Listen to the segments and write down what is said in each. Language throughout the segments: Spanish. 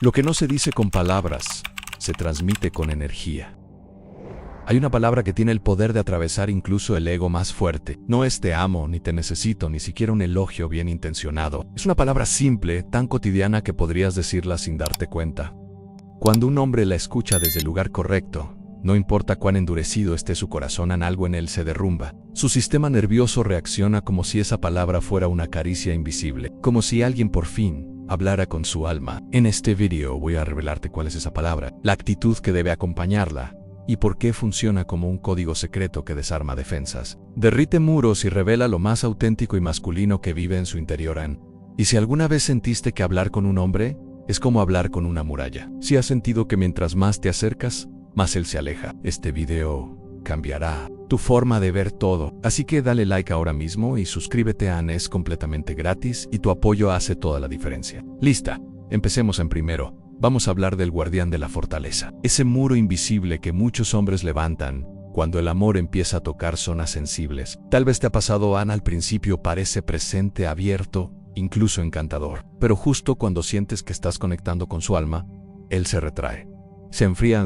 Lo que no se dice con palabras, se transmite con energía. Hay una palabra que tiene el poder de atravesar incluso el ego más fuerte. No es te amo, ni te necesito, ni siquiera un elogio bien intencionado. Es una palabra simple, tan cotidiana que podrías decirla sin darte cuenta. Cuando un hombre la escucha desde el lugar correcto, no importa cuán endurecido esté su corazón, algo en él se derrumba. Su sistema nervioso reacciona como si esa palabra fuera una caricia invisible, como si alguien por fin hablara con su alma. En este video voy a revelarte cuál es esa palabra, la actitud que debe acompañarla, y por qué funciona como un código secreto que desarma defensas, derrite muros y revela lo más auténtico y masculino que vive en su interior. Y si alguna vez sentiste que hablar con un hombre es como hablar con una muralla, si has sentido que mientras más te acercas, más él se aleja, este video cambiará tu forma de ver todo. Así que dale like ahora mismo y suscríbete. Es completamente gratis y tu apoyo hace toda la diferencia. Lista, empecemos en primero. Vamos a hablar del guardián de la fortaleza. Ese muro invisible que muchos hombres levantan cuando el amor empieza a tocar zonas sensibles. Tal vez te ha pasado, al principio parece presente, abierto, incluso encantador. Pero justo cuando sientes que estás conectando con su alma, él se retrae. Se enfría,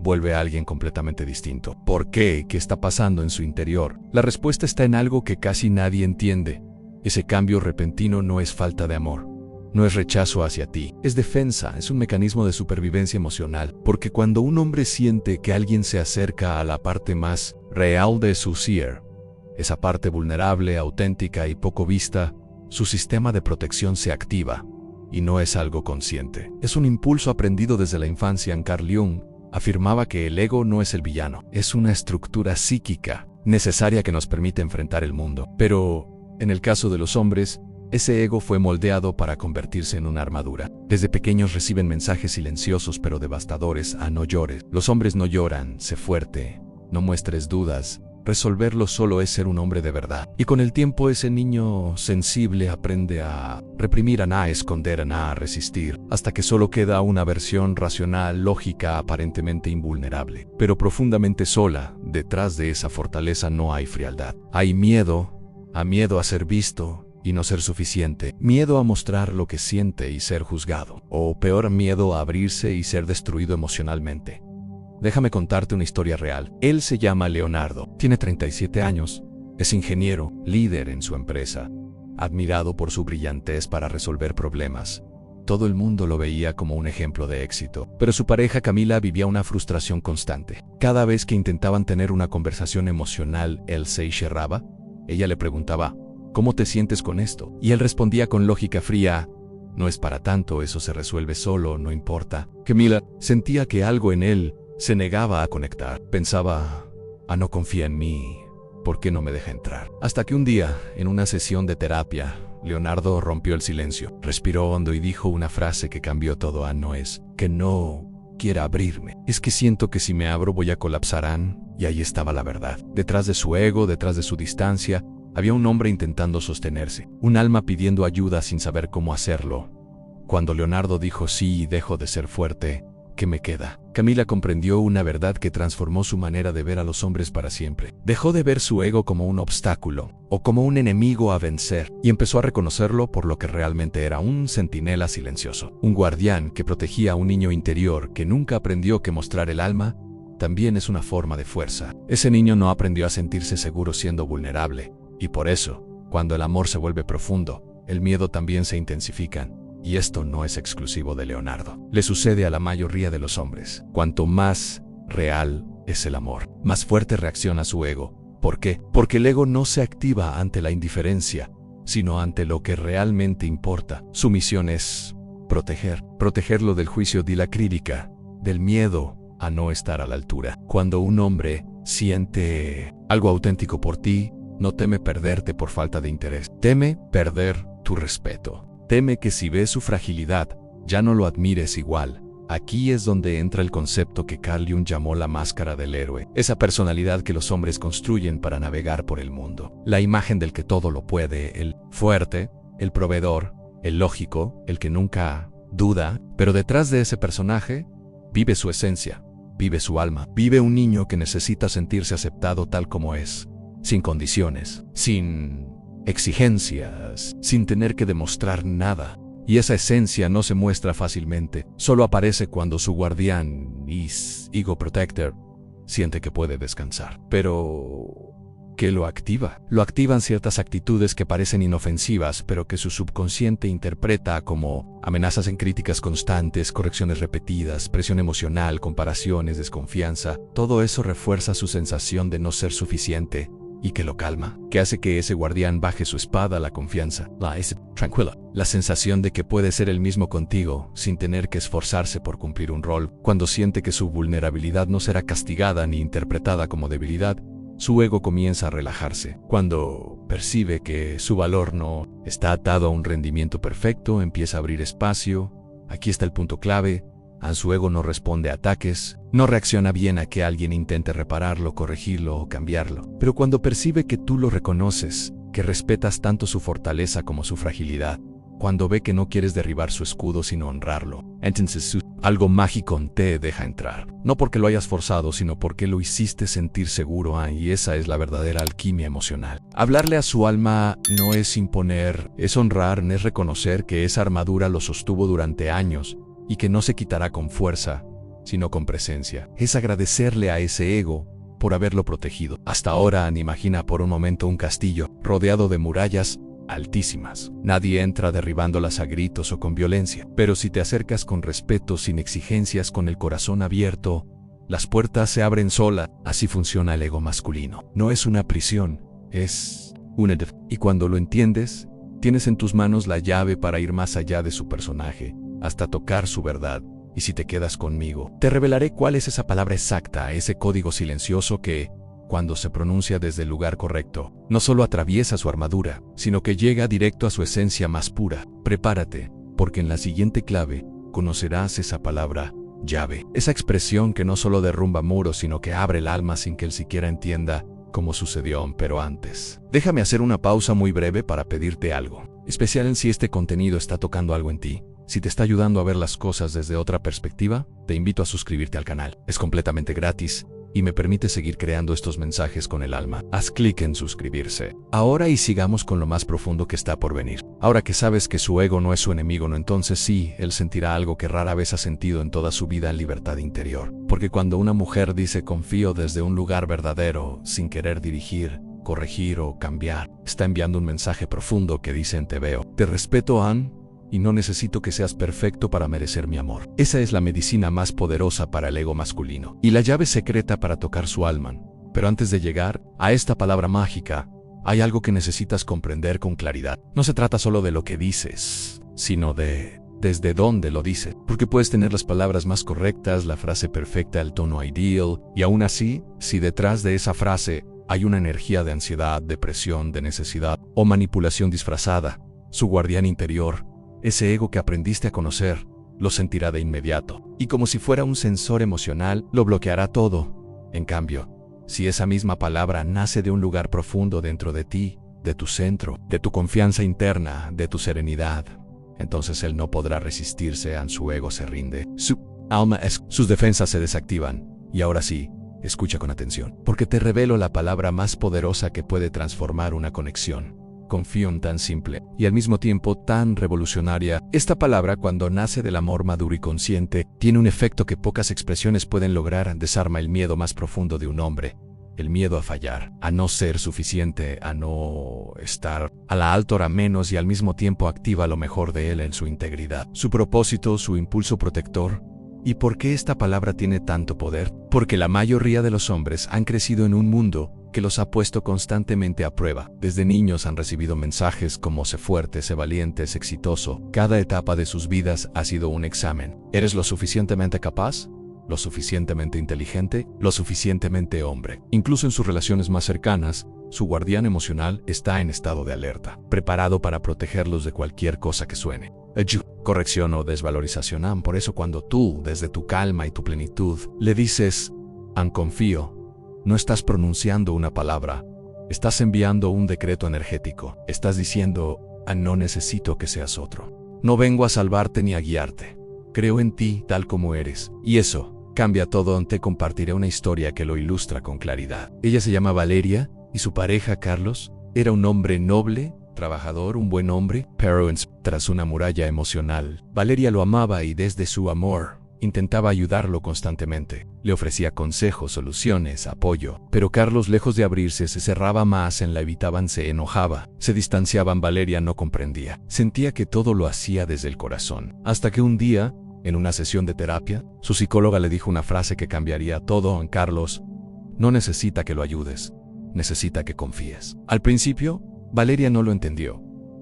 vuelve a alguien completamente distinto. ¿Por qué? ¿Qué está pasando en su interior? La respuesta está en algo que casi nadie entiende. Ese cambio repentino no es falta de amor. No es rechazo hacia ti, es defensa, es un mecanismo de supervivencia emocional, porque cuando un hombre siente que alguien se acerca a la parte más real de su ser, esa parte vulnerable, auténtica y poco vista, su sistema de protección se activa, y no es algo consciente. Es un impulso aprendido desde la infancia. Carl Jung afirmaba que el ego no es el villano, es una estructura psíquica necesaria que nos permite enfrentar el mundo. Pero, en el caso de los hombres, ese ego fue moldeado para convertirse en una armadura. Desde pequeños reciben mensajes silenciosos pero devastadores. No llores. Los hombres no lloran. Sé fuerte. No muestres dudas. Resolverlo solo es ser un hombre de verdad. Y con el tiempo ese niño sensible aprende a reprimir, a esconder, a resistir, hasta que solo queda una versión racional, lógica, aparentemente invulnerable. Pero profundamente sola, detrás de esa fortaleza no hay frialdad. Hay miedo a ser visto y no ser suficiente, miedo a mostrar lo que siente y ser juzgado, o peor, miedo a abrirse y ser destruido emocionalmente. Déjame contarte una historia real. Él se llama Leonardo, tiene 37 años, es ingeniero, líder en su empresa, admirado por su brillantez para resolver problemas. Todo el mundo lo veía como un ejemplo de éxito, pero su pareja Camila vivía una frustración constante. Cada vez que intentaban tener una conversación emocional, él se cerraba. Ella le preguntaba, ¿cómo te sientes con esto? Y él respondía con lógica fría, no es para tanto, eso se resuelve solo, no importa. Camila sentía que algo en él se negaba a conectar. Pensaba, no confía en mí, ¿por qué no me deja entrar? Hasta que un día, en una sesión de terapia, Leonardo rompió el silencio, respiró hondo y dijo una frase que cambió todo. No es que no quiera abrirme, es que siento que si me abro voy a colapsar. Y ahí estaba la verdad. Detrás de su ego, detrás de su distancia, había un hombre intentando sostenerse, un alma pidiendo ayuda sin saber cómo hacerlo. Cuando Leonardo dijo sí y dejó de ser fuerte, ¿qué me queda? Camila comprendió una verdad que transformó su manera de ver a los hombres para siempre. Dejó de ver su ego como un obstáculo o como un enemigo a vencer y empezó a reconocerlo por lo que realmente era: un centinela silencioso, un guardián que protegía a un niño interior que nunca aprendió que mostrar el alma también es una forma de fuerza. Ese niño no aprendió a sentirse seguro siendo vulnerable. Y por eso, cuando el amor se vuelve profundo, el miedo también se intensifica. Y esto no es exclusivo de Leonardo. Le sucede a la mayoría de los hombres. Cuanto más real es el amor, más fuerte reacciona su ego. ¿Por qué? Porque el ego no se activa ante la indiferencia, sino ante lo que realmente importa. Su misión es protegerlo del juicio, de la crítica, del miedo a no estar a la altura. Cuando un hombre siente algo auténtico por ti, no teme perderte por falta de interés. Teme perder tu respeto. Teme que si ves su fragilidad, ya no lo admires igual. Aquí es donde entra el concepto que Carl Jung llamó la máscara del héroe. Esa personalidad que los hombres construyen para navegar por el mundo. La imagen del que todo lo puede, el fuerte, el proveedor, el lógico, el que nunca duda. Pero detrás de ese personaje, vive su esencia, vive su alma. Vive un niño que necesita sentirse aceptado tal como es. Sin condiciones, sin exigencias, sin tener que demostrar nada. Y esa esencia no se muestra fácilmente, solo aparece cuando su guardián, Ego Protector, siente que puede descansar. Pero ¿qué lo activa? Lo activan ciertas actitudes que parecen inofensivas, pero que su subconsciente interpreta como amenazas en críticas constantes, correcciones repetidas, presión emocional, comparaciones, desconfianza. Todo eso refuerza su sensación de no ser suficiente y que lo calma, que hace que ese guardián baje su espada a la confianza, tranquila, la sensación de que puede ser el mismo contigo sin tener que esforzarse por cumplir un rol. Cuando siente que su vulnerabilidad no será castigada ni interpretada como debilidad, su ego comienza a relajarse. Cuando percibe que su valor no está atado a un rendimiento perfecto, empieza a abrir espacio. Aquí está el punto clave. Su ego no responde a ataques, no reacciona bien a que alguien intente repararlo, corregirlo o cambiarlo. Pero cuando percibe que tú lo reconoces, que respetas tanto su fortaleza como su fragilidad, cuando ve que no quieres derribar su escudo sino honrarlo, entonces algo mágico te deja entrar. No porque lo hayas forzado, sino porque lo hiciste sentir seguro, y esa es la verdadera alquimia emocional. Hablarle a su alma no es imponer, es honrar, es reconocer que esa armadura lo sostuvo durante años y que no se quitará con fuerza, sino con presencia. Es agradecerle a ese ego por haberlo protegido. Hasta ahora, imagina por un momento un castillo rodeado de murallas altísimas. Nadie entra derribándolas a gritos o con violencia. Pero si te acercas con respeto, sin exigencias, con el corazón abierto, las puertas se abren sola. Así funciona el ego masculino. No es una prisión, es una y cuando lo entiendes, tienes en tus manos la llave para ir más allá de su personaje, hasta tocar su verdad. Y si te quedas conmigo, te revelaré cuál es esa palabra exacta, ese código silencioso que, cuando se pronuncia desde el lugar correcto, no solo atraviesa su armadura, sino que llega directo a su esencia más pura. Prepárate, porque en la siguiente clave conocerás esa palabra, llave. Esa expresión que no solo derrumba muros, sino que abre el alma sin que él siquiera entienda cómo sucedió. Pero antes, déjame hacer una pausa muy breve para pedirte algo, especial en si este contenido está tocando algo en ti. Si te está ayudando a ver las cosas desde otra perspectiva, te invito a suscribirte al canal. Es completamente gratis y me permite seguir creando estos mensajes con el alma. Haz clic en suscribirse. Ahora y sigamos con lo más profundo que está por venir. Ahora que sabes que su ego no es su enemigo, no, entonces sí, él sentirá algo que rara vez ha sentido en toda su vida, en libertad interior. Porque cuando una mujer dice confío desde un lugar verdadero, sin querer dirigir, corregir o cambiar, está enviando un mensaje profundo que dice te veo, te respeto, y no necesito que seas perfecto para merecer mi amor. Esa es la medicina más poderosa para el ego masculino y la llave secreta para tocar su alma. Pero antes de llegar a esta palabra mágica, hay algo que necesitas comprender con claridad. No se trata solo de lo que dices, sino de desde dónde lo dices. Porque puedes tener las palabras más correctas, la frase perfecta, el tono ideal, y aún así, si detrás de esa frase hay una energía de ansiedad, depresión, de necesidad o manipulación disfrazada, su guardián interior, ese ego que aprendiste a conocer, lo sentirá de inmediato. Y como si fuera un sensor emocional, lo bloqueará todo. En cambio, si esa misma palabra nace de un lugar profundo dentro de ti, de tu centro, de tu confianza interna, de tu serenidad, entonces él no podrá resistirse, su ego se rinde. Su alma sus defensas se desactivan. Y ahora sí, escucha con atención, porque te revelo la palabra más poderosa que puede transformar una conexión. Confío en tan simple y al mismo tiempo tan revolucionaria. Esta palabra, cuando nace del amor maduro y consciente, tiene un efecto que pocas expresiones pueden lograr. Desarma el miedo más profundo de un hombre, el miedo a fallar, a no ser suficiente, a no estar a la altura menos, y al mismo tiempo activa lo mejor de él en su integridad, su propósito, su impulso protector. ¿Y por qué esta palabra tiene tanto poder? Porque la mayoría de los hombres han crecido en un mundo que los ha puesto constantemente a prueba. Desde niños han recibido mensajes como sé fuerte, sé valiente, sé exitoso. Cada etapa de sus vidas ha sido un examen. ¿Eres lo suficientemente capaz? ¿Lo suficientemente inteligente? ¿Lo suficientemente hombre? Incluso en sus relaciones más cercanas, su guardián emocional está en estado de alerta, preparado para protegerlos de cualquier cosa que suene. Corrección o desvalorización. Por eso cuando tú, desde tu calma y tu plenitud, le dices, confío, no estás pronunciando una palabra, estás enviando un decreto energético. Estás diciendo, no necesito que seas otro. No vengo a salvarte ni a guiarte. Creo en ti tal como eres. Y eso cambia todo. Te compartiré una historia que lo ilustra con claridad. Ella se llama Valeria y su pareja Carlos era un hombre noble trabajador, un buen hombre, pero tras una muralla emocional, Valeria lo amaba y desde su amor intentaba ayudarlo constantemente. Le ofrecía consejos, soluciones, apoyo. Pero Carlos, lejos de abrirse, se cerraba más, la evitaban, se enojaba, se distanciaban. Valeria no comprendía. Sentía que todo lo hacía desde el corazón. Hasta que un día, en una sesión de terapia, su psicóloga le dijo una frase que cambiaría todo. Carlos no necesita que lo ayudes, necesita que confíes. Al principio, Valeria no lo entendió.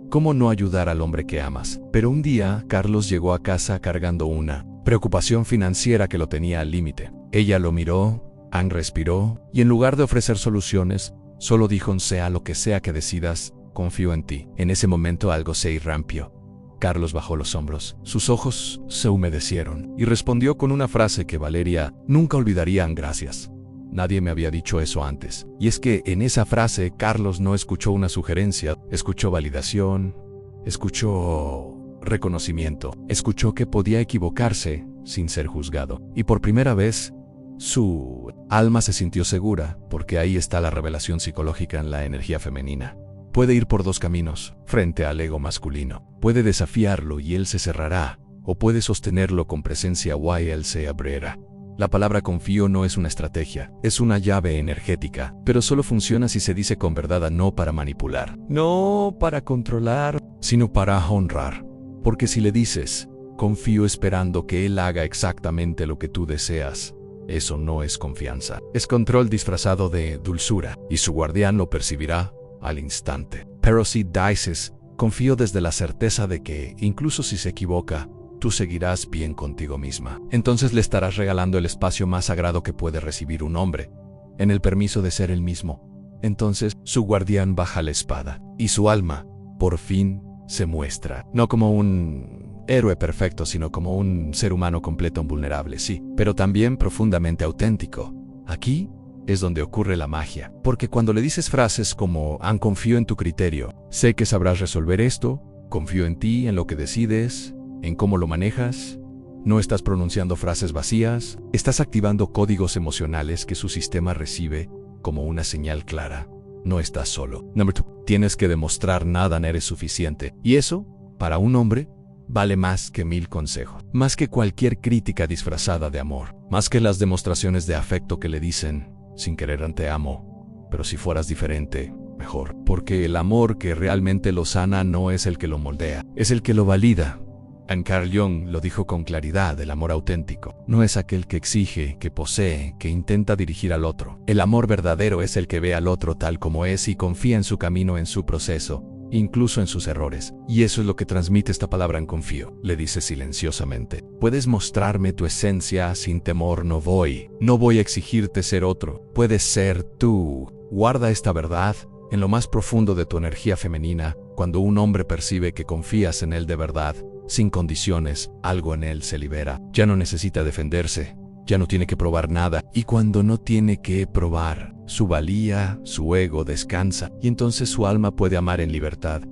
¿Cómo no ayudar al hombre que amas? Pero un día, Carlos llegó a casa cargando una preocupación financiera que lo tenía al límite. Ella lo miró, respiró, y en lugar de ofrecer soluciones, solo dijo: sea lo que sea que decidas, confío en ti. En ese momento algo se irrumpió. Carlos bajó los hombros, sus ojos se humedecieron, y respondió con una frase que Valeria nunca olvidaría: gracias. Nadie me había dicho eso antes. Y es que en esa frase, Carlos no escuchó una sugerencia, escuchó validación, escuchó reconocimiento, escuchó que podía equivocarse sin ser juzgado. Y por primera vez, su alma se sintió segura, porque ahí está la revelación psicológica en la energía femenina. Puede ir por dos caminos, frente al ego masculino. Puede desafiarlo y él se cerrará, o puede sostenerlo con presencia y él se abrirá. La palabra confío no es una estrategia, es una llave energética, pero solo funciona si se dice con verdad, no para manipular, no para controlar, sino para honrar. Porque si le dices, confío esperando que él haga exactamente lo que tú deseas, eso no es confianza, es control disfrazado de dulzura, y su guardián lo percibirá al instante. Pero si dices, confío desde la certeza de que, incluso si se equivoca, tú seguirás bien contigo misma, entonces le estarás regalando el espacio más sagrado que puede recibir un hombre, en el permiso de ser él mismo. Entonces, su guardián baja la espada, y su alma, por fin, se muestra, no como un héroe perfecto, sino como un ser humano completo, vulnerable, sí, pero también profundamente auténtico. Aquí es donde ocurre la magia, porque cuando le dices frases como confío en tu criterio, sé que sabrás resolver esto, confío en ti, en lo que decides, en cómo lo manejas, no estás pronunciando frases vacías, estás activando códigos emocionales que su sistema recibe como una señal clara. No estás solo. Número 2. Tienes que demostrar nada, no eres suficiente. Y eso, para un hombre, vale más que 1000 consejos, más que cualquier crítica disfrazada de amor, más que las demostraciones de afecto que le dicen, sin querer, te amo, pero si fueras diferente, mejor. Porque el amor que realmente lo sana no es el que lo moldea, es el que lo valida. Carl Jung lo dijo con claridad: el amor auténtico no es aquel que exige, que posee, que intenta dirigir al otro. El amor verdadero es el que ve al otro tal como es y confía en su camino, en su proceso, incluso en sus errores. Y eso es lo que transmite esta palabra confío. Le dice silenciosamente: puedes mostrarme tu esencia sin temor, no voy a exigirte ser otro. Puedes ser tú. Guarda esta verdad en lo más profundo de tu energía femenina. Cuando un hombre percibe que confías en él de verdad, sin condiciones, algo en él se libera. Ya no necesita defenderse, ya no tiene que probar nada. Y cuando no tiene que probar, su valía, su ego descansa. Y entonces su alma puede amar en libertad.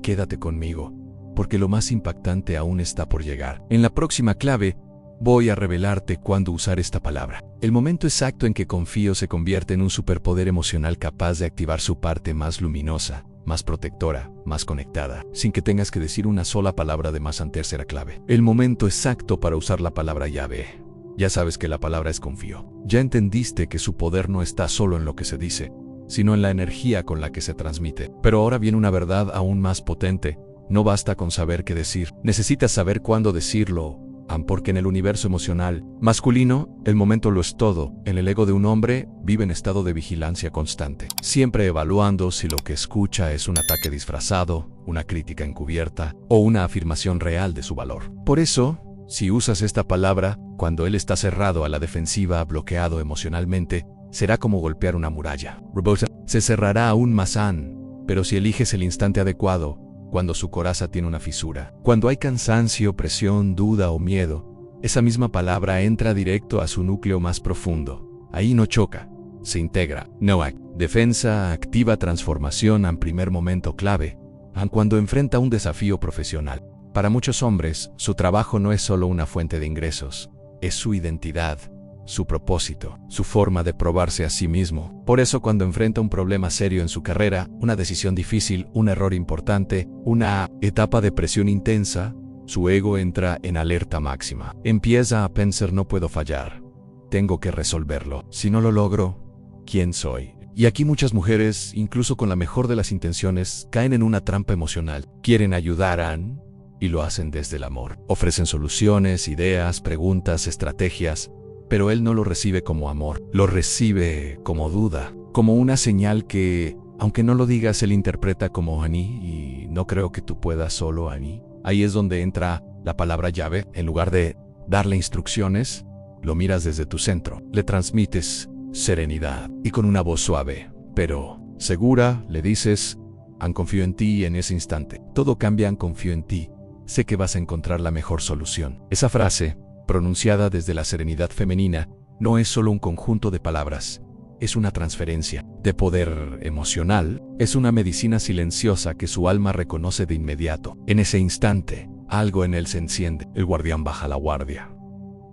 Quédate conmigo, porque lo más impactante aún está por llegar. En la próxima clave, voy a revelarte cuándo usar esta palabra. El momento exacto en que confío se convierte en un superpoder emocional capaz de activar su parte más luminosa, más protectora, más conectada, sin que tengas que decir una sola palabra de más. Tercera clave. El momento exacto para usar la palabra llave. Ya sabes que la palabra es confío. Ya entendiste que su poder no está solo en lo que se dice, sino en la energía con la que se transmite. Pero ahora viene una verdad aún más potente. No basta con saber qué decir. Necesitas saber cuándo decirlo. Porque en el universo emocional masculino, el momento lo es todo. En el ego de un hombre, vive en estado de vigilancia constante, siempre evaluando si lo que escucha es un ataque disfrazado, una crítica encubierta o una afirmación real de su valor. Por eso, si usas esta palabra, cuando él está cerrado a la defensiva, bloqueado emocionalmente, será como golpear una muralla. Se cerrará aún más, pero si eliges el instante adecuado, cuando su coraza tiene una fisura, cuando hay cansancio, presión, duda o miedo, esa misma palabra entra directo a su núcleo más profundo. Ahí no choca, se integra. Defensa activa, transformación en primer momento clave, cuando enfrenta un desafío profesional. Para muchos hombres, su trabajo no es solo una fuente de ingresos, es su identidad, su propósito, su forma de probarse a sí mismo. Por eso cuando enfrenta un problema serio en su carrera, una decisión difícil, un error importante, una etapa de presión intensa, su ego entra en alerta máxima. Empieza a pensar: no puedo fallar, tengo que resolverlo. Si no lo logro, ¿quién soy? Y aquí muchas mujeres, incluso con la mejor de las intenciones, caen en una trampa emocional. Quieren ayudar a Ann y lo hacen desde el amor. Ofrecen soluciones, ideas, preguntas, estrategias, pero él no lo recibe como amor, lo recibe como duda, como una señal que, aunque no lo digas, él interpreta como Annie, y no creo que tú puedas solo, Annie. Ahí es donde entra la palabra llave. En lugar de darle instrucciones, lo miras desde tu centro, le transmites serenidad y con una voz suave, pero segura, le dices: Ann, confío en ti. Y en ese instante, todo cambia. Ann, confío en ti, sé que vas a encontrar la mejor solución. Esa frase, pronunciada desde la serenidad femenina, no es solo un conjunto de palabras, es una transferencia de poder emocional, es una medicina silenciosa que su alma reconoce de inmediato. En ese instante, algo en él se enciende, el guardián baja la guardia.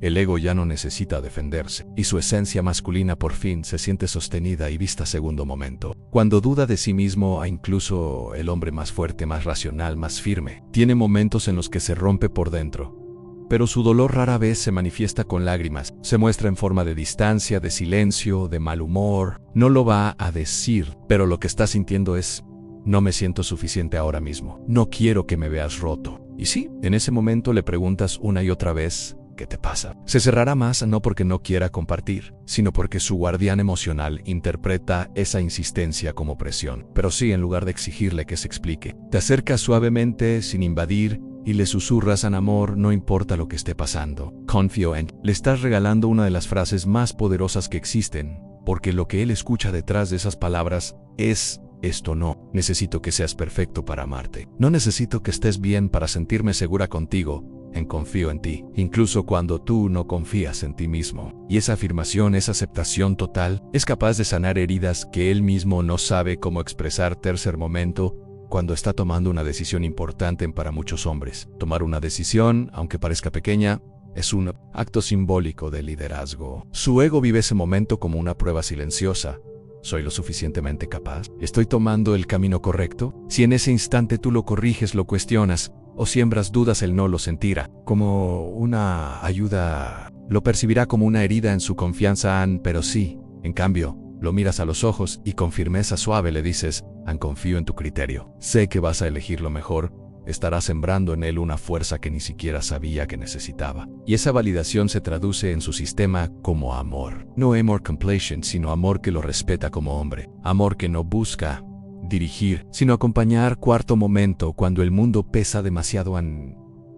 El ego ya no necesita defenderse, y su esencia masculina por fin se siente sostenida y vista. Segundo momento, cuando duda de sí mismo, incluso el hombre más fuerte, más racional, más firme, tiene momentos en los que se rompe por dentro. Pero su dolor rara vez se manifiesta con lágrimas, se muestra en forma de distancia, de silencio, de mal humor. No lo va a decir, pero lo que está sintiendo es: no me siento suficiente ahora mismo, no quiero que me veas roto. Y sí, en ese momento le preguntas una y otra vez: ¿qué te pasa? Se cerrará más, no porque no quiera compartir, sino porque su guardián emocional interpreta esa insistencia como presión. Pero sí, en lugar de exigirle que se explique, te acercas suavemente, sin invadir, y le susurras: Ann, amor, no importa lo que esté pasando, confío en. Le estás regalando una de las frases más poderosas que existen, porque lo que él escucha detrás de esas palabras es: esto no. Necesito que seas perfecto para amarte. No necesito que estés bien para sentirme segura contigo. Confío en ti, incluso cuando tú no confías en ti mismo. Y esa afirmación, esa aceptación total, es capaz de sanar heridas que él mismo no sabe cómo expresar. Tercer momento, cuando está tomando una decisión importante para muchos hombres. Tomar una decisión, aunque parezca pequeña, es un acto simbólico de liderazgo. Su ego vive ese momento como una prueba silenciosa. ¿Soy lo suficientemente capaz? ¿Estoy tomando el camino correcto? Si en ese instante tú lo corriges, lo cuestionas, o siembras dudas, él no lo sentirá como una ayuda, lo percibirá como una herida en su confianza. Ann, pero sí, en cambio, lo miras a los ojos y con firmeza suave le dices: Ann, confío en tu criterio, sé que vas a elegir lo mejor. Estarás sembrando en él una fuerza que ni siquiera sabía que necesitaba. Y esa validación se traduce en su sistema como amor. No amor completion, sino amor que lo respeta como hombre. Amor que no busca dirigir, sino acompañar. Cuarto momento, cuando el mundo pesa demasiado.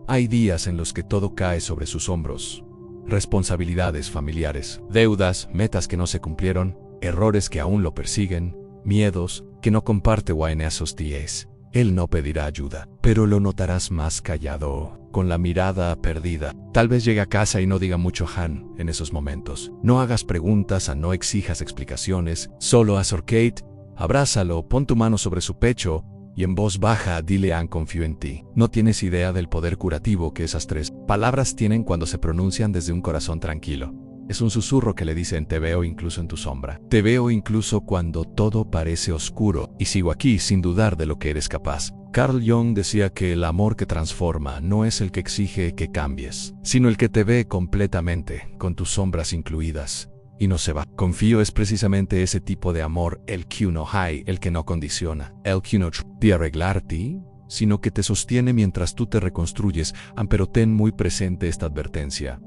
Hay días en los que todo cae sobre sus hombros. Responsabilidades familiares, deudas, metas que no se cumplieron, errores que aún lo persiguen, miedos que no comparte. En esos días, él no pedirá ayuda, pero lo notarás más callado, con la mirada perdida. Tal vez llegue a casa y no diga mucho. Ann, en esos momentos, no hagas preguntas, no exijas explicaciones, solo haz Kate. Abrázalo, pon tu mano sobre su pecho y en voz baja dile: Ann, confío en ti. No tienes idea del poder curativo que esas tres palabras tienen cuando se pronuncian desde un corazón tranquilo. Es un susurro que le dicen: te veo incluso en tu sombra. Te veo incluso cuando todo parece oscuro. Y sigo aquí sin dudar de lo que eres capaz. Carl Jung decía que el amor que transforma no es el que exige que cambies, sino el que te ve completamente, con tus sombras incluidas, y no se va. Confío es precisamente ese tipo de amor, el que no hay, el que no condiciona, el que no trata de arreglarte, sino que te sostiene mientras tú te reconstruyes. Pero ten muy presente esta advertencia.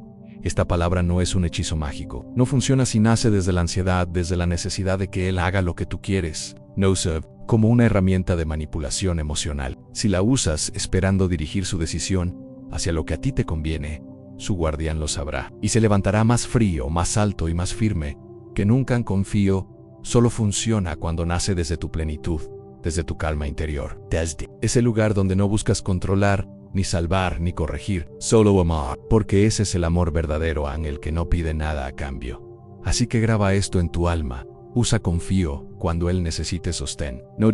Esta palabra no es un hechizo mágico. No funciona si nace desde la ansiedad, desde la necesidad de que él haga lo que tú quieres. No serve como una herramienta de manipulación emocional. Si la usas esperando dirigir su decisión hacia lo que a ti te conviene, su guardián lo sabrá y se levantará más frío, más alto y más firme que nunca. Confío solo funciona cuando nace desde tu plenitud, desde tu calma interior. Desde ese lugar donde no buscas controlar, ni salvar, ni corregir, solo amar, porque ese es el amor verdadero, el que no pide nada a cambio. Así que graba esto en tu alma: usa confío cuando él necesite sostén. No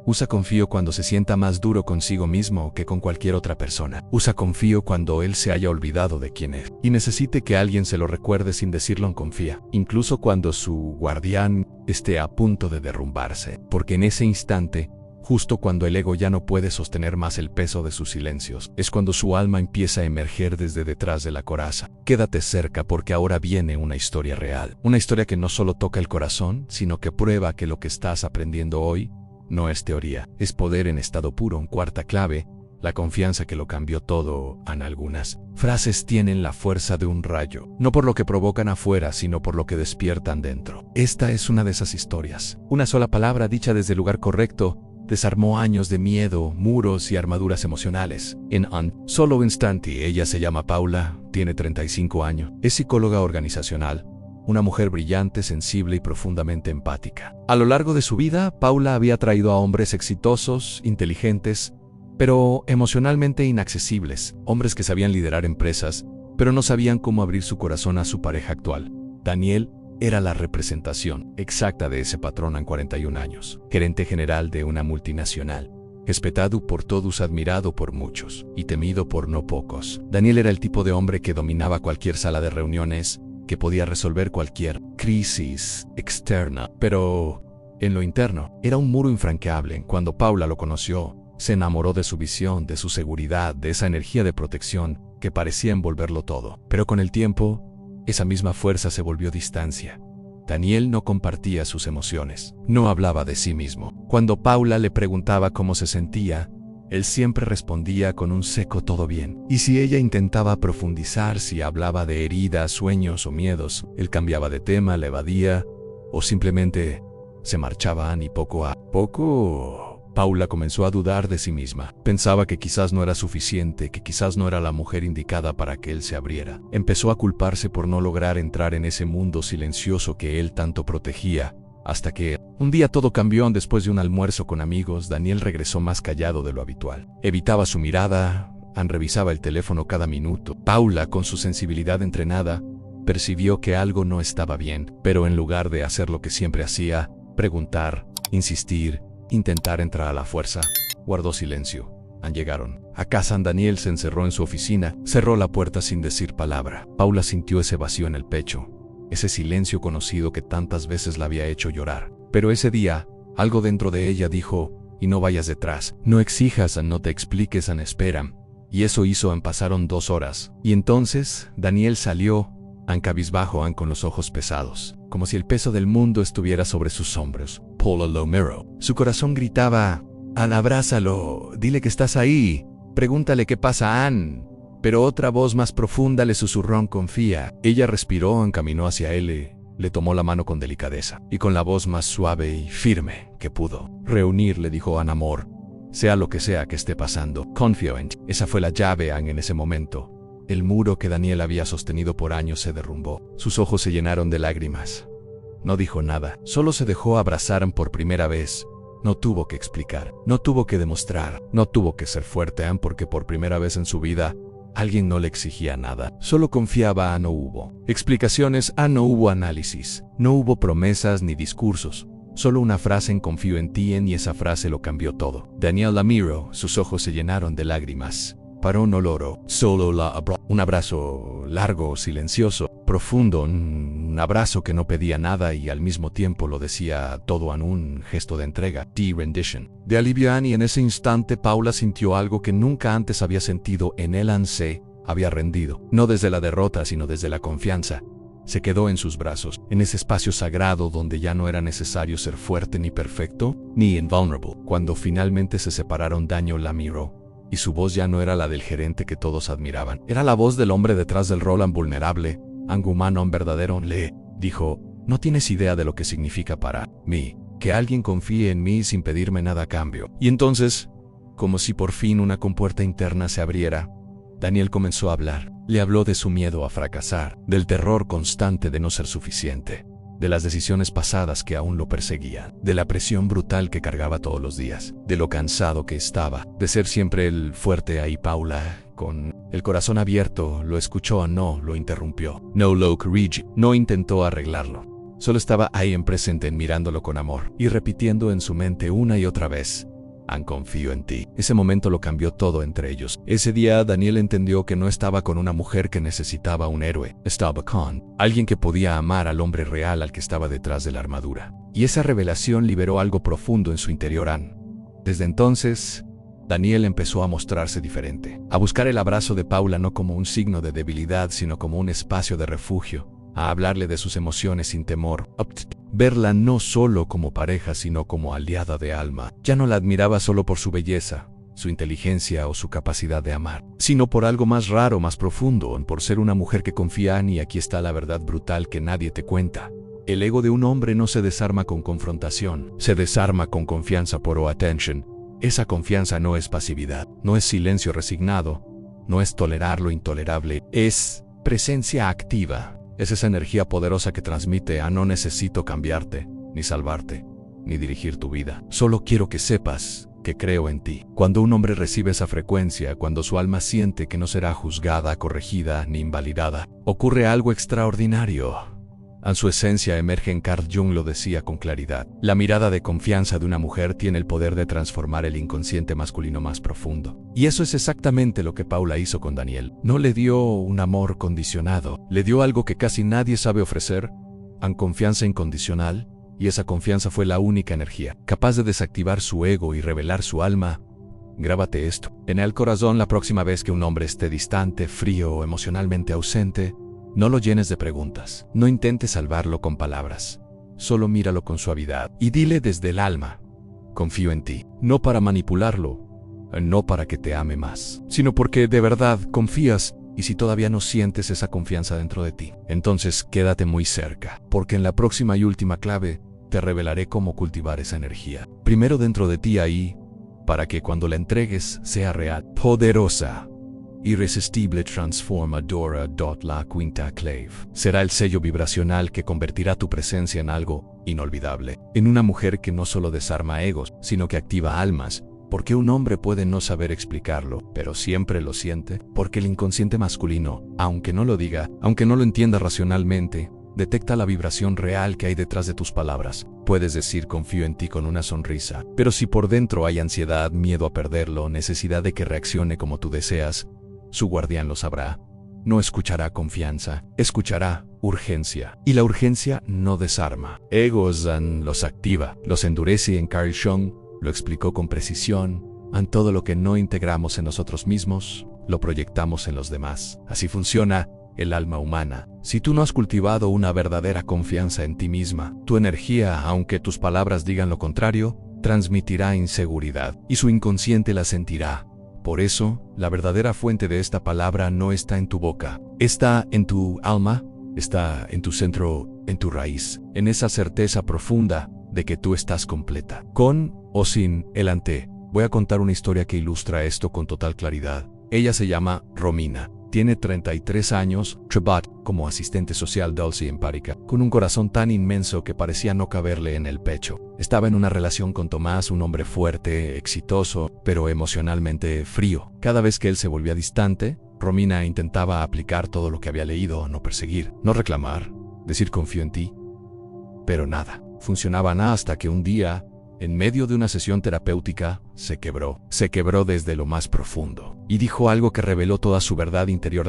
Usa confío cuando se sienta más duro consigo mismo que con cualquier otra persona. Usa confío cuando él se haya olvidado de quién es y necesite que alguien se lo recuerde sin decirlo en confía, incluso cuando su guardián esté a punto de derrumbarse, porque en ese instante, justo cuando el ego ya no puede sostener más el peso de sus silencios, es cuando su alma empieza a emerger desde detrás de la coraza. Quédate cerca porque ahora viene una historia real. Una historia que no solo toca el corazón, sino que prueba que lo que estás aprendiendo hoy no es teoría, es poder en estado puro. En cuarta clave, la confianza que lo cambió todo. Algunas frases tienen la fuerza de un rayo, no por lo que provocan afuera, sino por lo que despiertan dentro. Esta es una de esas historias. Una sola palabra dicha desde el lugar correcto desarmó años de miedo, muros y armaduras emocionales. En un solo instante. Ella se llama Paula, tiene 35 años, es psicóloga organizacional, una mujer brillante, sensible y profundamente empática. A lo largo de su vida, Paula había atraído a hombres exitosos, inteligentes, pero emocionalmente inaccesibles, hombres que sabían liderar empresas, pero no sabían cómo abrir su corazón a su pareja actual. Daniel era la representación exacta de ese patrón en 41 años, gerente general de una multinacional, respetado por todos, admirado por muchos y temido por no pocos. Daniel era el tipo de hombre que dominaba cualquier sala de reuniones, que podía resolver cualquier crisis externa, pero en lo interno era un muro infranqueable. Cuando Paula lo conoció, se enamoró de su visión, de su seguridad, de esa energía de protección que parecía envolverlo todo. Pero con el tiempo, esa misma fuerza se volvió distancia. Daniel no compartía sus emociones, no hablaba de sí mismo. Cuando Paula le preguntaba cómo se sentía, él siempre respondía con un seco "todo bien". Y si ella intentaba profundizar, si hablaba de heridas, sueños o miedos, él cambiaba de tema, la evadía o simplemente se marchaba. Y poco a poco, Paula comenzó a dudar de sí misma. Pensaba que quizás no era suficiente, que quizás no era la mujer indicada para que él se abriera. Empezó a culparse por no lograr entrar en ese mundo silencioso que él tanto protegía. Hasta que, un día todo cambió. Después de un almuerzo con amigos, Daniel regresó más callado de lo habitual. Evitaba su mirada, revisaba el teléfono cada minuto. Paula, con su sensibilidad entrenada, percibió que algo no estaba bien, pero en lugar de hacer lo que siempre hacía, preguntar, insistir, intentar entrar a la fuerza, guardó silencio. Llegaron a casa. Daniel se encerró en su oficina, cerró la puerta sin decir palabra. Paula sintió ese vacío en el pecho, ese silencio conocido que tantas veces la había hecho llorar. Pero ese día, algo dentro de ella dijo: y no vayas detrás, no exijas, no te expliques, espera. Y eso hizo. Pasaron 2 horas. Y entonces, Daniel salió, cabizbajo, con los ojos pesados, como si el peso del mundo estuviera sobre sus hombros. Paula lo miró. Su corazón gritaba: Ann, abrázalo, dile que estás ahí, pregúntale qué pasa, Ann. Pero otra voz más profunda le susurró: confía. Ella respiró, caminó hacia él, le tomó la mano con delicadeza, y con la voz más suave y firme que pudo reunir, le dijo: Ann, amor, sea lo que sea que esté pasando, confío en ti. Esa fue la llave, Ann. En ese momento, el muro que Daniel había sostenido por años se derrumbó. Sus ojos se llenaron de lágrimas. No dijo nada, solo se dejó abrazar por primera vez. No tuvo que explicar, no tuvo que demostrar, no tuvo que ser fuerte, porque por primera vez en su vida, alguien no le exigía nada. Solo confiaba. No hubo explicaciones, no hubo análisis, no hubo promesas ni discursos. Solo una frase: confío en ti, y esa frase lo cambió todo. Daniel la miró, sus ojos se llenaron de lágrimas. Paró, no lo oró, solo la abrazó. Un abrazo largo, silencioso, profundo, un abrazo que no pedía nada y al mismo tiempo lo decía todo, en un gesto de entrega, de rendition, de alivio. Y en ese instante Paula sintió algo que nunca antes había sentido en él. Se había rendido, no desde la derrota, sino desde la confianza. Se quedó en sus brazos, en ese espacio sagrado donde ya no era necesario ser fuerte ni perfecto, ni invulnerable. Cuando finalmente se separaron, Daniel la miró. Y su voz ya no era la del gerente que todos admiraban. Era la voz del hombre detrás del rol vulnerable, humano, verdadero. Le dijo: no tienes idea de lo que significa para mí que alguien confíe en mí sin pedirme nada a cambio. Y entonces, como si por fin una compuerta interna se abriera, Daniel comenzó a hablar. Le habló de su miedo a fracasar, del terror constante de no ser suficiente, de las decisiones pasadas que aún lo perseguían, de la presión brutal que cargaba todos los días, de lo cansado que estaba, de ser siempre el fuerte. Ahí Paula, con el corazón abierto, lo escuchó, no lo interrumpió, no lo corrigió, no intentó arreglarlo. Solo estaba ahí presente, mirándolo con amor y repitiendo en su mente una y otra vez: confío en ti. Ese momento lo cambió todo entre ellos. Ese día Daniel entendió que no estaba con una mujer que necesitaba un héroe. Estaba con alguien que podía amar al hombre real al que estaba detrás de la armadura. Y esa revelación liberó algo profundo en su interior. Desde entonces, Daniel empezó a mostrarse diferente, a buscar el abrazo de Paula no como un signo de debilidad, sino como un espacio de refugio, a hablarle de sus emociones sin temor, verla no solo como pareja, sino como aliada de alma. Ya no la admiraba solo por su belleza, su inteligencia o su capacidad de amar, sino por algo más raro, más profundo, por ser una mujer que confía en. Y aquí está la verdad brutal que nadie te cuenta. El ego de un hombre no se desarma con confrontación, se desarma con confianza por attention. Esa confianza no es pasividad, no es silencio resignado, no es tolerar lo intolerable, es presencia activa. Es esa energía poderosa que transmite a no necesito cambiarte, ni salvarte, ni dirigir tu vida. Solo quiero que sepas que creo en ti. Cuando un hombre recibe esa frecuencia, cuando su alma siente que no será juzgada, corregida, ni invalidada, ocurre algo extraordinario. En su esencia emerge. Carl Jung lo decía con claridad. La mirada de confianza de una mujer tiene el poder de transformar el inconsciente masculino más profundo. Y eso es exactamente lo que Paula hizo con Daniel. No le dio un amor condicionado, le dio algo que casi nadie sabe ofrecer, confianza incondicional, y esa confianza fue la única energía capaz de desactivar su ego y revelar su alma. Grábate esto en el corazón la próxima vez que un hombre esté distante, frío o emocionalmente ausente. No lo llenes de preguntas. No intentes salvarlo con palabras. Solo míralo con suavidad y dile desde el alma: confío en ti. No para manipularlo, no para que te ame más, sino porque de verdad confías. Y si todavía no sientes esa confianza dentro de ti, entonces quédate muy cerca, porque en la próxima y última clave te revelaré cómo cultivar esa energía. Primero dentro de ti ahí, para que cuando la entregues sea real, poderosa, irresistible, transformadora. La quinta clave será el sello vibracional que convertirá tu presencia en algo inolvidable, en una mujer que no solo desarma egos, sino que activa almas, porque un hombre puede no saber explicarlo, pero siempre lo siente, porque el inconsciente masculino, aunque no lo diga, aunque no lo entienda racionalmente, detecta la vibración real que hay detrás de tus palabras. Puedes decir confío en ti con una sonrisa, pero si por dentro hay ansiedad, miedo a perderlo, necesidad de que reaccione como tú deseas, su guardián lo sabrá. No escuchará confianza, escuchará urgencia. Y la urgencia no desarma. Egos los activa, los endurece. En Carl Jung lo explicó con precisión. En todo lo que no integramos en nosotros mismos, lo proyectamos en los demás. Así funciona el alma humana. Si tú no has cultivado una verdadera confianza en ti misma, tu energía, aunque tus palabras digan lo contrario, transmitirá inseguridad y su inconsciente la sentirá. Por eso, la verdadera fuente de esta palabra no está en tu boca, está en tu alma, está en tu centro, en tu raíz, en esa certeza profunda de que tú estás completa. Con o sin el ante. Voy a contar una historia que ilustra esto con total claridad. Ella se llama Romina. Tiene 33 años, trabaja como asistente social dulce y empática, con un corazón tan inmenso que parecía no caberle en el pecho. Estaba en una relación con Tomás, un hombre fuerte, exitoso, pero emocionalmente frío. Cada vez que él se volvía distante, Romina intentaba aplicar todo lo que había leído, no perseguir, no reclamar, decir confío en ti. Pero nada, funcionaba nada hasta que un día, en medio de una sesión terapéutica, se quebró desde lo más profundo, y dijo algo que reveló toda su verdad interior.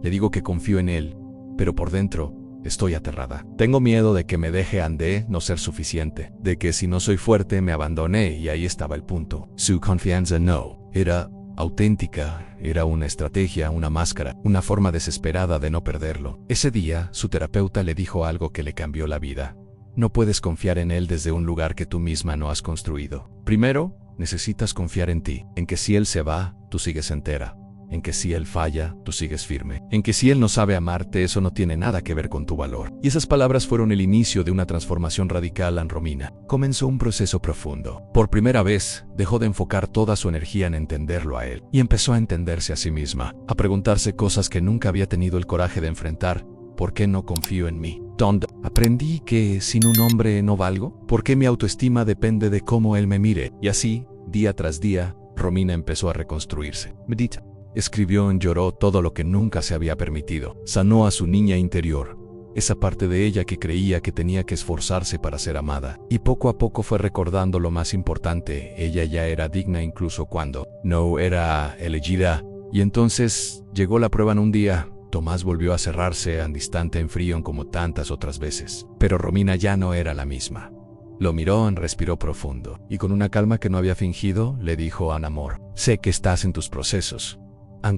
Le digo que confío en él, pero por dentro, estoy aterrada. Tengo miedo de que me deje no ser suficiente, de que si no soy fuerte me abandone. Y ahí estaba el punto. Su confianza no era auténtica, era una estrategia, una máscara, una forma desesperada de no perderlo. Ese día, su terapeuta le dijo algo que le cambió la vida. No puedes confiar en él desde un lugar que tú misma no has construido. Primero, necesitas confiar en ti, en que si él se va, tú sigues entera, en que si él falla, tú sigues firme, en que si él no sabe amarte, eso no tiene nada que ver con tu valor. Y esas palabras fueron el inicio de una transformación radical en Romina. Comenzó un proceso profundo. Por primera vez, dejó de enfocar toda su energía en entenderlo a él, y empezó a entenderse a sí misma, a preguntarse cosas que nunca había tenido el coraje de enfrentar. ¿Por qué no confío en mí? ¿Dónde aprendí que sin un hombre no valgo? ¿Por qué mi autoestima depende de cómo él me mire? Y así, día tras día, Romina empezó a reconstruirse. Medita. Escribió y lloró todo lo que nunca se había permitido. Sanó a su niña interior. esa parte de ella que creía que tenía que esforzarse para ser amada. Y poco a poco fue recordando lo más importante: ella ya era digna incluso cuando no era elegida. Y entonces llegó la prueba en un día. Tomás volvió a cerrarse al instante en frío como tantas otras veces. Pero Romina ya no era la misma. Lo miró, respiró profundo, y con una calma que no había fingido, le dijo: amor, sé que estás en tus procesos.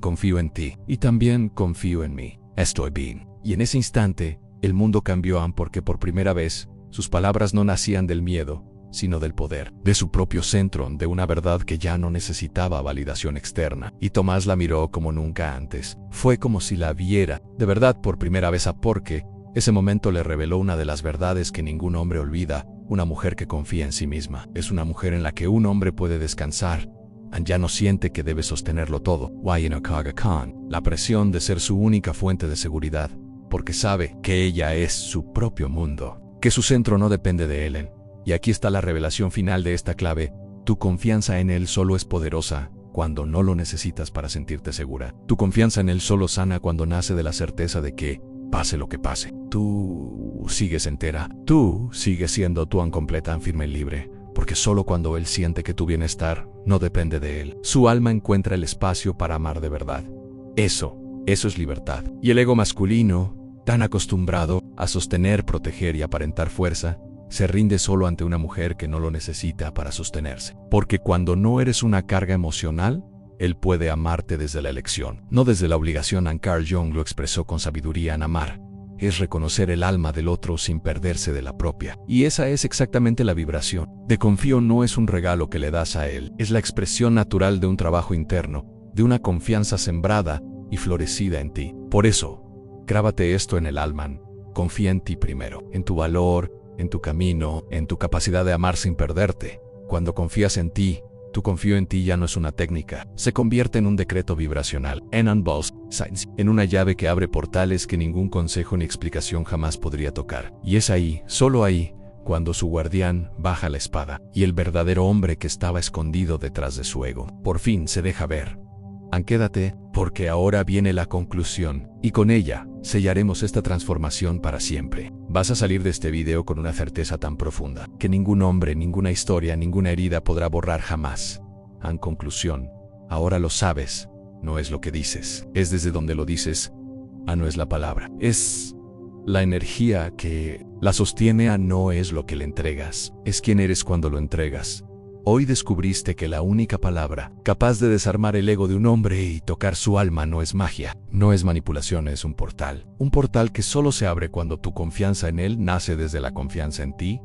Confío en ti, y también confío en mí. Estoy bien. Y en ese instante, el mundo cambió, porque por primera vez, sus palabras no nacían del miedo, sino del poder, de su propio centro, de una verdad que ya no necesitaba validación externa. Y Tomás la miró como nunca antes. Fue como si la viera, de verdad, por primera vez, porque ese momento le reveló una de las verdades que ningún hombre olvida: una mujer que confía en sí misma. Es una mujer en la que un hombre puede descansar. Ya no siente que debe sostenerlo todo. La presión de ser su única fuente de seguridad, porque sabe que ella es su propio mundo, que su centro no depende de él. Y aquí está la revelación final de esta clave: tu confianza en él solo es poderosa cuando no lo necesitas para sentirte segura. Tu confianza en él solo sana cuando nace de la certeza de que, pase lo que pase, tú sigues entera, tú sigues siendo tú, completa, firme y libre. Porque solo cuando él siente que tu bienestar no depende de él, su alma encuentra el espacio para amar de verdad. Eso es libertad. Y el ego masculino, tan acostumbrado a sostener, proteger y aparentar fuerza, se rinde solo ante una mujer que no lo necesita para sostenerse. Porque cuando no eres una carga emocional, él puede amarte desde la elección, no desde la obligación. Carl Jung lo expresó con sabiduría: amar es reconocer el alma del otro sin perderse de la propia. Y esa es exactamente la vibración. De confío no es un regalo que le das a él, es la expresión natural de un trabajo interno, de una confianza sembrada y florecida en ti. Por eso, grábate esto en el alma: confía en ti primero, en tu valor, en tu camino, en tu capacidad de amar sin perderte. Cuando confías en ti, tu confío en ti ya no es una técnica, se convierte en un decreto vibracional, en una llave que abre portales que ningún consejo ni explicación jamás podría tocar. Y es ahí, solo ahí, cuando su guardián baja la espada, y el verdadero hombre que estaba escondido detrás de su ego, por fin se deja ver. Quédate, porque ahora viene la conclusión, y con ella, sellaremos esta transformación para siempre. Vas a salir de este video con una certeza tan profunda, que ningún hombre, ninguna historia, ninguna herida podrá borrar jamás. En conclusión, ahora lo sabes, no es lo que dices, es desde donde lo dices. No es la palabra, es la energía que la sostiene. No es lo que le entregas, es quién eres cuando lo entregas. Hoy descubriste que la única palabra capaz de desarmar el ego de un hombre y tocar su alma no es magia, no es manipulación, es un portal. Un portal que solo se abre cuando tu confianza en él nace desde la confianza en ti,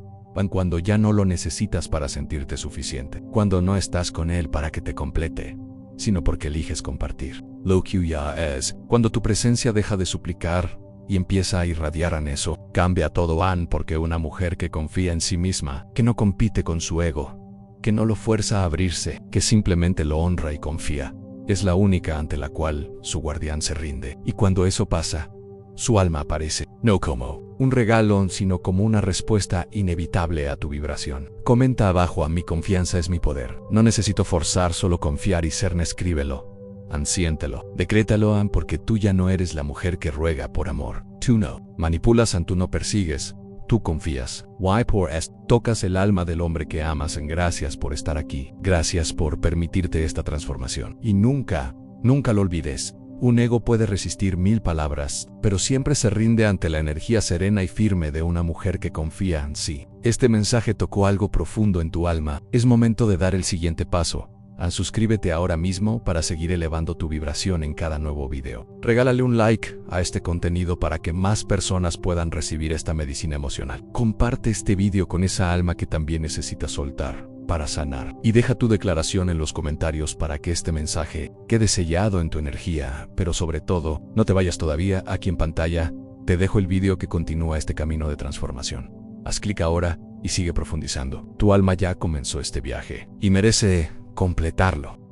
cuando ya no lo necesitas para sentirte suficiente, cuando no estás con él para que te complete, sino porque eliges compartir. Lo que ya es, cuando tu presencia deja de suplicar y empieza a irradiar en eso, cambia todo. Porque una mujer que confía en sí misma, que no compite con su ego, que no lo fuerza a abrirse, que simplemente lo honra y confía, es la única ante la cual su guardián se rinde. Y cuando eso pasa, su alma aparece, no como un regalo, sino como una respuesta inevitable a tu vibración. Comenta abajo: mi confianza es mi poder. No necesito forzar, solo confiar y ser. Escríbelo, siéntelo, decrétalo, porque tú ya no eres la mujer que ruega por amor. Tú no manipulas, tú no persigues. Tú confías. Tocas el alma del hombre que amas. Gracias por estar aquí. Gracias por permitirte esta transformación. Y nunca lo olvides. Un ego puede resistir 1000 palabras, pero siempre se rinde ante la energía serena y firme de una mujer que confía en sí. Este mensaje tocó algo profundo en tu alma. Es momento de dar el siguiente paso. Suscríbete ahora mismo para seguir elevando tu vibración en cada nuevo video. Regálale un like a este contenido para que más personas puedan recibir esta medicina emocional. Comparte este video con esa alma que también necesita soltar para sanar. Y deja tu declaración en los comentarios para que este mensaje quede sellado en tu energía. Pero sobre todo, no te vayas todavía. Aquí en pantalla te dejo el video que continúa este camino de transformación. Haz clic ahora y sigue profundizando. Tu alma ya comenzó este viaje y merece completarlo.